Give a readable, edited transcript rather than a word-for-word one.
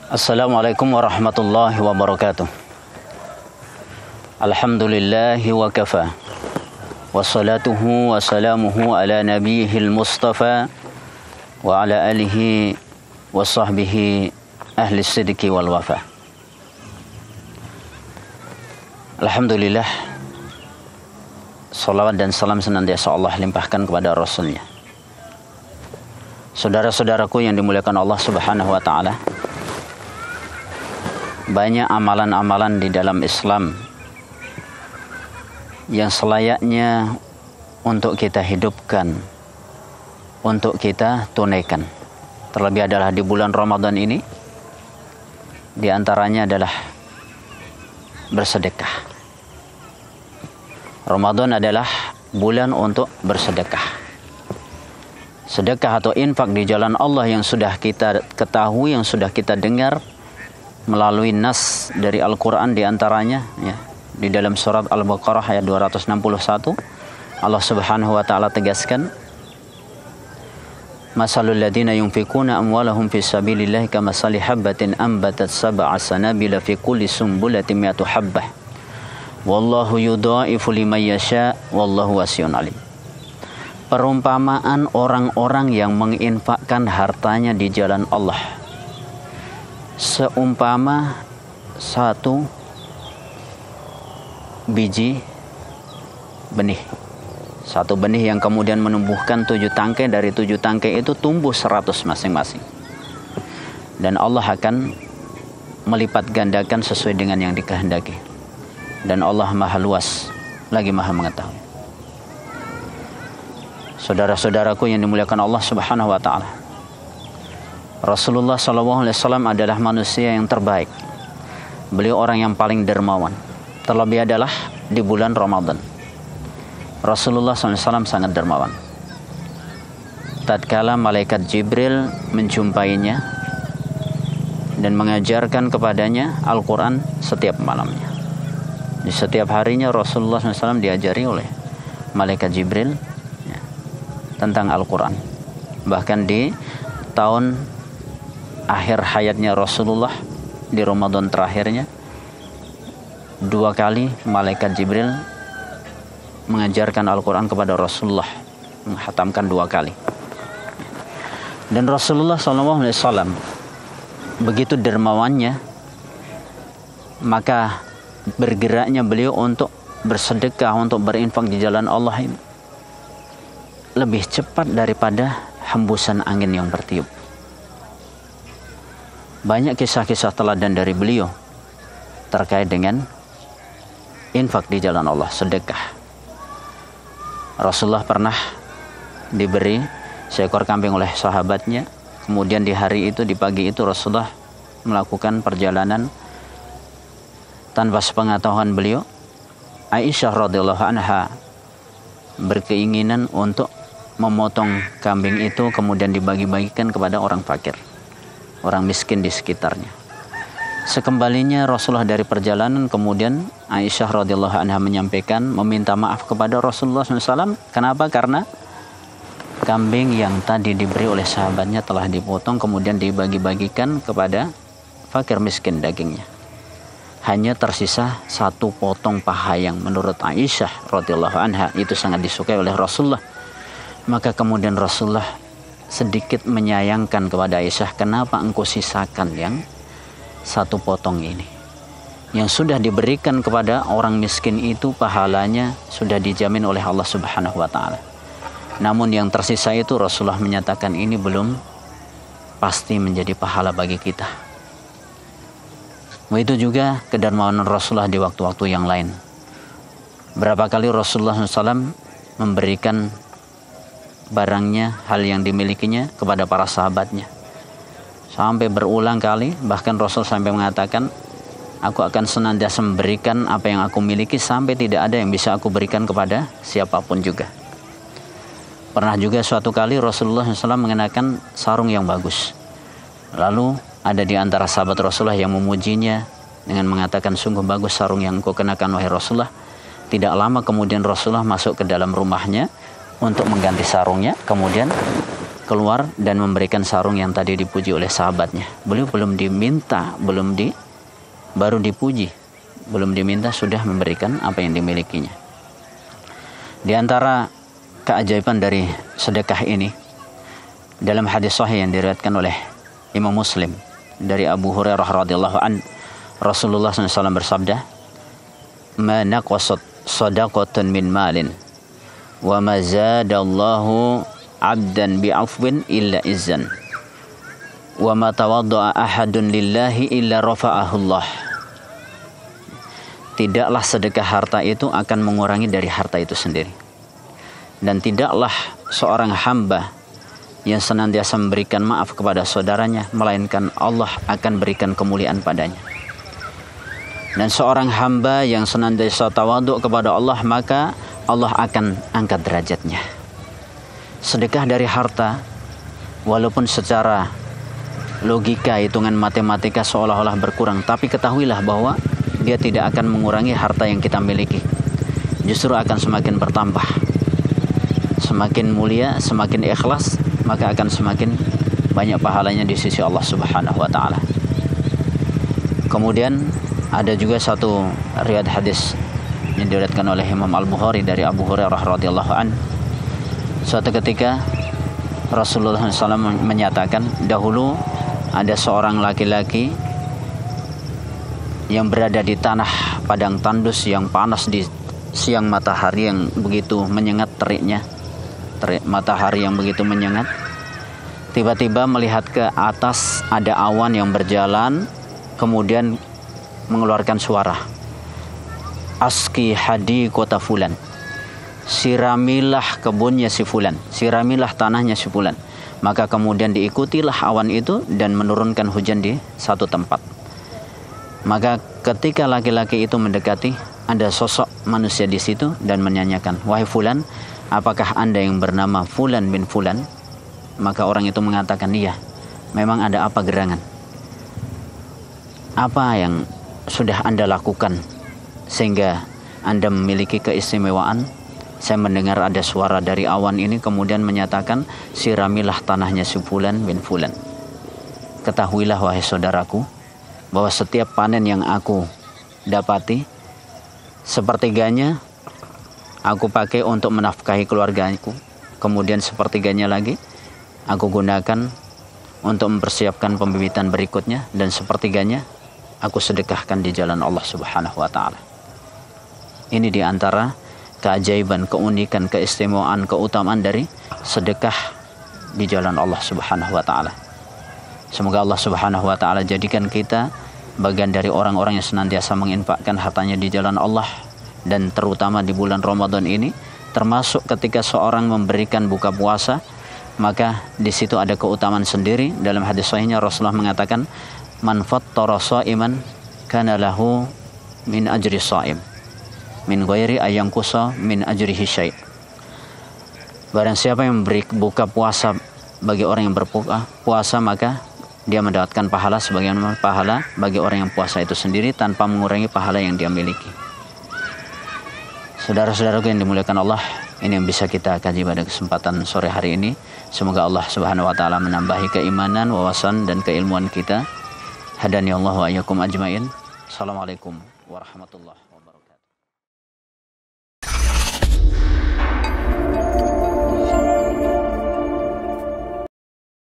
Assalamualaikum warahmatullahi wabarakatuh. Alhamdulillahi wa kafa. Wassalatuhu wassalamuhu ala nabiyihil mustafa wa ala alihi wa sahbihi ahli sidiki wal wafa. Alhamdulillah, salawat dan salam senantiasa Allah limpahkan kepada Rasulnya. Saudara-saudaraku yang dimuliakan Allah subhanahu wa ta'ala, banyak amalan-amalan di dalam Islam yang selayaknya untuk kita hidupkan, untuk kita tunaikan. Terlebih adalah di bulan Ramadan ini, di antaranya adalah bersedekah. Ramadan adalah bulan untuk bersedekah. Sedekah atau infak di jalan Allah yang sudah kita ketahui, yang sudah kita dengar melalui nas dari Al-Quran di antaranya, ya, di dalam surat Al-Baqarah ayat 261 Allah subhanahu wa ta'ala tegaskan, masalul ladina yunfikuna amwalahum fi sabilillahi kamasali habbatin ambatat sab'a sanabila fi kulli sumbulatin mi'atu habbah wallahu yudha'ifu liman yasha wallahu wasi'un alim. Perumpamaan orang-orang yang menginfakkan hartanya di jalan Allah seumpama satu biji benih. Satu benih yang kemudian menumbuhkan 7 tangkai, dari 7 tangkai itu tumbuh 100 masing-masing. Dan Allah akan melipat gandakan sesuai dengan yang dikehendaki. Dan Allah maha luas lagi maha mengetahui. Saudara-saudaraku yang dimuliakan Allah subhanahu wa ta'ala, Rasulullah SAW adalah manusia yang terbaik. Beliau orang yang paling dermawan. Terlebih adalah di bulan Ramadan. Rasulullah SAW sangat dermawan. Tatkala malaikat Jibril menjumpainya dan mengajarkan kepadanya Al-Quran setiap malamnya. Di setiap harinya Rasulullah SAW diajari oleh malaikat Jibril, ya, tentang Al-Quran. Bahkan di tahun akhir hayatnya Rasulullah, di Ramadan terakhirnya, 2 kali malaikat Jibril mengajarkan Al-Quran kepada Rasulullah, menghatamkan 2 kali. Dan Rasulullah SAW begitu dermawannya, maka bergeraknya beliau untuk bersedekah, untuk berinfak di jalan Allah ini lebih cepat daripada hembusan angin yang bertiup. Banyak kisah-kisah teladan dari beliau terkait dengan infak di jalan Allah, sedekah. Rasulullah pernah diberi seekor kambing oleh sahabatnya. Kemudian di hari itu, di pagi itu, Rasulullah melakukan perjalanan tanpa sepengetahuan beliau. Aisyah radhiyallahu anha berkeinginan untuk memotong kambing itu, kemudian dibagi-bagikan kepada orang fakir, orang miskin di sekitarnya. Sekembalinya Rasulullah dari perjalanan, kemudian Aisyah radhiyallahu anha menyampaikan, meminta maaf kepada Rasulullah SAW. Kenapa? Karena kambing yang tadi diberi oleh sahabatnya telah dipotong, kemudian dibagi-bagikan kepada fakir miskin dagingnya. Hanya tersisa 1 potong paha yang menurut Aisyah radhiyallahu anha itu sangat disukai oleh Rasulullah. Maka kemudian Rasulullah sedikit menyayangkan kepada Aisyah, kenapa engkau sisakan yang 1 potong ini? Yang sudah diberikan kepada orang miskin itu pahalanya sudah dijamin oleh Allah subhanahu wa ta'ala. Namun yang tersisa itu Rasulullah menyatakan ini belum pasti menjadi pahala bagi kita. Begitu juga kedermawanan Rasulullah di waktu-waktu yang lain. Berapa kali Rasulullah SAW memberikan barangnya, hal yang dimilikinya kepada para sahabatnya. Sampai berulang kali, bahkan Rasul sampai mengatakan, aku akan senantiasa memberikan apa yang aku miliki sampai tidak ada yang bisa aku berikan kepada siapapun juga. Pernah juga suatu kali Rasulullah SAW mengenakan sarung yang bagus. Lalu ada di antara sahabat Rasulullah yang memujinya dengan mengatakan, sungguh bagus sarung yang engkau kenakan wahai Rasulullah. Tidak lama kemudian Rasulullah masuk ke dalam rumahnya untuk mengganti sarungnya. Kemudian keluar dan memberikan sarung yang tadi dipuji oleh sahabatnya. Beliau belum diminta, baru dipuji, belum diminta sudah memberikan apa yang dimilikinya. Di antara keajaiban dari sedekah ini, dalam hadis sahih yang diriwayatkan oleh Imam Muslim dari Abu Hurairah radhiyallahu an, Rasulullah SAW bersabda, "Ma naqasat shadaqatun min malin wa ma zadallahu 'abdan bi'afwin illa izzan wa ma tawadda'a ahadun lillahi illa rafa'ahullah." Tidaklah sedekah harta itu akan mengurangi dari harta itu sendiri, dan tidaklah seorang hamba yang senantiasa memberikan maaf kepada saudaranya, melainkan Allah akan berikan kemuliaan padanya. Dan seorang hamba yang senantiasa tawaduk kepada Allah, maka Allah akan angkat derajatnya. Sedekah dari harta, walaupun secara logika, hitungan matematika seolah-olah berkurang, tapi ketahuilah bahwa dia tidak akan mengurangi harta yang kita miliki. Justru akan semakin bertambah. Semakin mulia, semakin ikhlas, maka akan semakin banyak pahalanya di sisi Allah Subhanahu wa taala. Kemudian ada juga satu riwayat hadis yang diriwayatkan oleh Imam Al-Bukhari dari Abu Hurairah radhiyallahu an. Suatu ketika Rasulullah SAW menyatakan, dahulu ada seorang laki-laki yang berada di tanah padang tandus yang panas di siang matahari yang begitu menyengat teriknya, matahari yang begitu menyengat. Tiba-tiba melihat ke atas ada awan yang berjalan, kemudian mengeluarkan suara, "Aski hadi kota fulan." Siramilah kebunnya si fulan, siramilah tanahnya si fulan. Maka kemudian diikutilah awan itu dan menurunkan hujan di satu tempat. Maka ketika laki-laki itu mendekati, ada sosok manusia di situ dan menanyakan, "Wahai fulan, apakah Anda yang bernama Fulan bin Fulan?" Maka orang itu mengatakan, "Iya." "Memang ada apa gerangan? Apa yang sudah Anda lakukan sehingga Anda memiliki keistimewaan?" "Saya mendengar ada suara dari awan ini kemudian menyatakan, siramilah tanahnya si Fulan bin Fulan. Ketahuilah wahai saudaraku, bahwa setiap panen yang aku dapati, sepertiganya aku pakai untuk menafkahi keluargaku, kemudian sepertiganya lagi aku gunakan untuk mempersiapkan pembibitan berikutnya, dan sepertiganya aku sedekahkan di jalan Allah Subhanahu wa taala." Ini diantara keajaiban, keunikan, keistimewaan, keutamaan dari sedekah di jalan Allah Subhanahu wa taala. Semoga Allah Subhanahu wa taala jadikan kita bagian dari orang-orang yang senantiasa menginfakkan hartanya di jalan Allah, dan terutama di bulan Ramadan ini, termasuk ketika seorang memberikan buka puasa, maka di situ ada keutamaan sendiri. Dalam hadis sahihnya Rasulullah mengatakan, "Man fattara sha'iman kana lahu min ajri sha'im min ghairi ayyanqusa min ajrihi syai'." Barang siapa yang memberi buka puasa bagi orang yang berbuka puasa, maka dia mendapatkan pahala sebagaimana pahala bagi orang yang puasa itu sendiri, tanpa mengurangi pahala yang dia miliki. Saudara-saudaraku yang dimuliakan Allah, ini yang bisa kita kaji pada kesempatan sore hari ini. Semoga Allah Subhanahu wa taala menambahi keimanan, wawasan dan keilmuan kita. Hadani Allah wa iyyakum ajmain. Assalamualaikum warahmatullahi